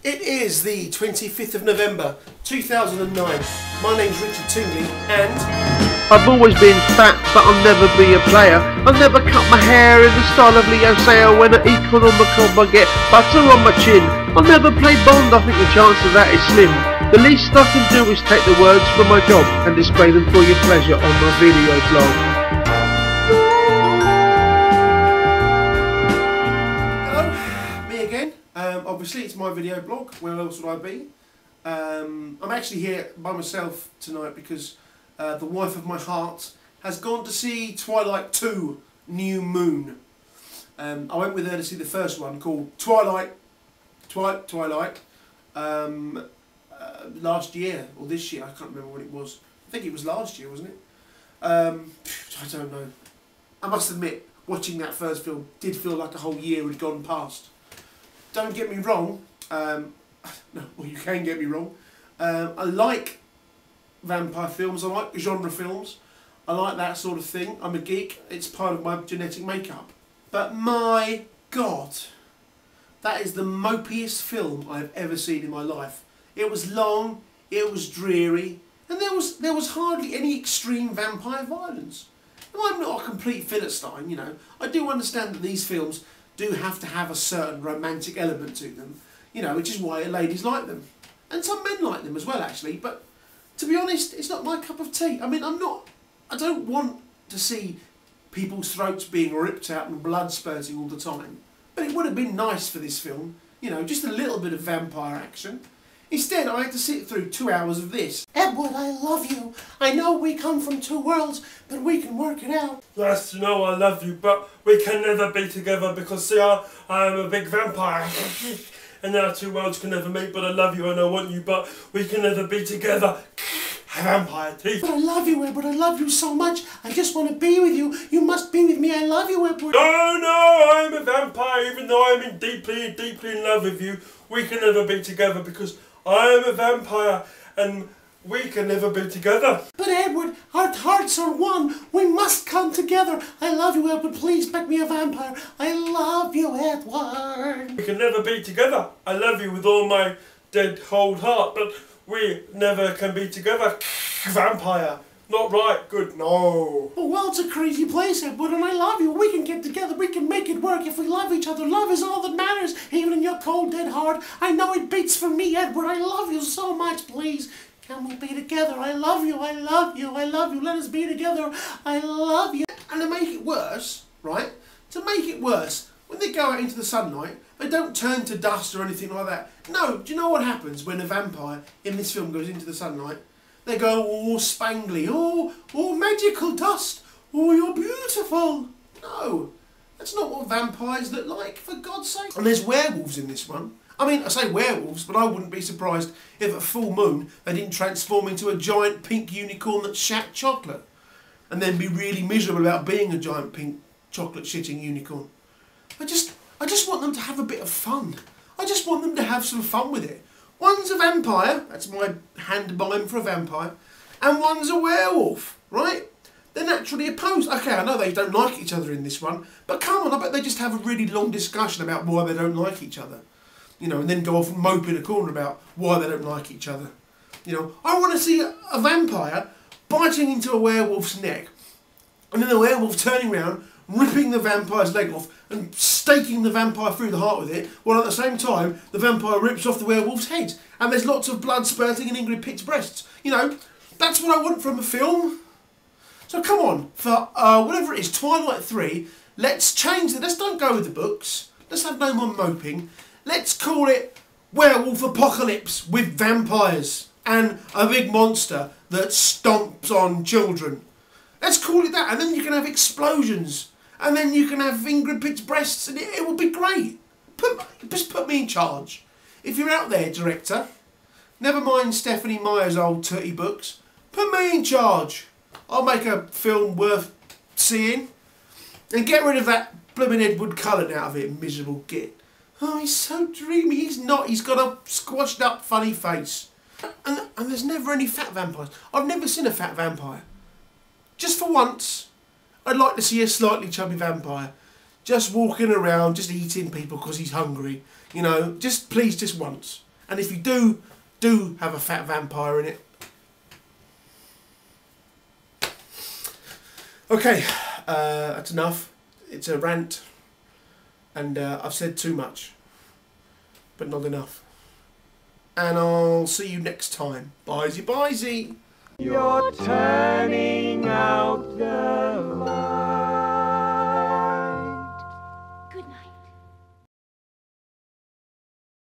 It is the 25th of November 2009. My name's Richard Tingley and... I've always been fat, but I'll never be a player. I'll never cut my hair in the style of Leo Sayer. When I econ on my cob I get butter on my chin. I'll never play Bond, I think the chance of that is slim. The least I can do is take the words from my job and display them for your pleasure on my video blog. Hello, me again. Obviously it's my video blog, where else would I be? I'm actually here by myself tonight because the wife of my heart has gone to see Twilight 2 New Moon. I went with her to see the first one called Twilight last year or this year, I can't remember when it was. I think it was last year, wasn't it? I don't know. I must admit, watching that first film did feel like a whole year had gone past. Don't get me wrong, no, well you can get me wrong, I like vampire films, I like genre films, I like that sort of thing, I'm a geek, it's part of my genetic makeup. But my God, that is the mopiest film I've ever seen in my life. It was long, it was dreary, and there was hardly any extreme vampire violence. And I'm not a complete Philistine, you know. I do understand that these films do have to have a certain romantic element to them, you know, which is why ladies like them. And some men like them as well, actually, but to be honest, it's not my cup of tea. I mean, I don't want to see people's throats being ripped out and blood spurting all the time. But it would have been nice for this film, you know, just a little bit of vampire action. Instead, I had to sit through 2 hours of this. Edward, I love you. I know we come from two worlds, but we can work it out. Yes, you know I love you, but we can never be together because, see, I am a big vampire. And our two worlds can never meet, but I love you and I want you, but we can never be together. Vampire teeth. But I love you, Edward. I love you so much. I just want to be with you. You must be with me. I love you, Edward. No, I'm a vampire, even though I'm deeply in love with you. We can never be together because I am a vampire and we can never be together. But Edward, our hearts are one. We must come together. I love you, Edward. Please make me a vampire. I love you, Edward. We can never be together. I love you with all my dead whole heart, but we never can be together. Vampire. Not right. Good. No. Oh, well, it's a crazy place, Edward, and I love you. We can get together. We can make it work if we love each other. Love is all that matters, even in your cold, dead heart. I know it beats for me, Edward. I love you so much. Please, can we be together? I love you. I love you. I love you. Let us be together. I love you. And to make it worse, right? To make it worse, when they go out into the sunlight, they don't turn to dust or anything like that. No, do you know what happens when a vampire in this film goes into the sunlight? They go all spangly, oh magical dust, oh you're beautiful. No, that's not what vampires look like, for God's sake. And there's werewolves in this one. I mean, I say werewolves, but I wouldn't be surprised if at full moon they didn't transform into a giant pink unicorn that shat chocolate and then be really miserable about being a giant pink chocolate shitting unicorn. I just want them to have a bit of fun. I just want them to have some fun with it. One's a vampire, that's my hand mime for a vampire, and one's a werewolf, right? They're naturally opposed. Okay, I know they don't like each other in this one, but come on, I bet they just have a really long discussion about why they don't like each other. You know, and then go off and mope in a corner about why they don't like each other. You know, I want to see a vampire biting into a werewolf's neck, and then the werewolf turning around, ripping the vampire's leg off and staking the vampire through the heart with it, while at the same time the vampire rips off the werewolf's head and there's lots of blood spurting in Ingrid Pitt's breasts. You know, that's what I want from a film. So come on, for whatever it is, Twilight 3, let's change it. Let's don't go with the books. Let's have no more moping. Let's call it Werewolf Apocalypse with vampires and a big monster that stomps on children. Let's call it that, and then you can have explosions. And then you can have Ingrid Pitt's breasts, and it will be great. Just put me in charge. If you're out there, director, never mind Stephanie Meyer's old tutty books, put me in charge. I'll make a film worth seeing. And get rid of that blooming Edward Cullen out of it, miserable git. Oh, he's so dreamy. He's not. He's got a squashed up funny face. And there's never any fat vampires. I've never seen a fat vampire. Just for once, I'd like to see a slightly chubby vampire just walking around, just eating people because he's hungry. You know, please, just once. And if you do have a fat vampire in it. Okay, that's enough. It's a rant, and I've said too much, but not enough. And I'll see you next time. Bye-zy, bye-zy. You're turning out the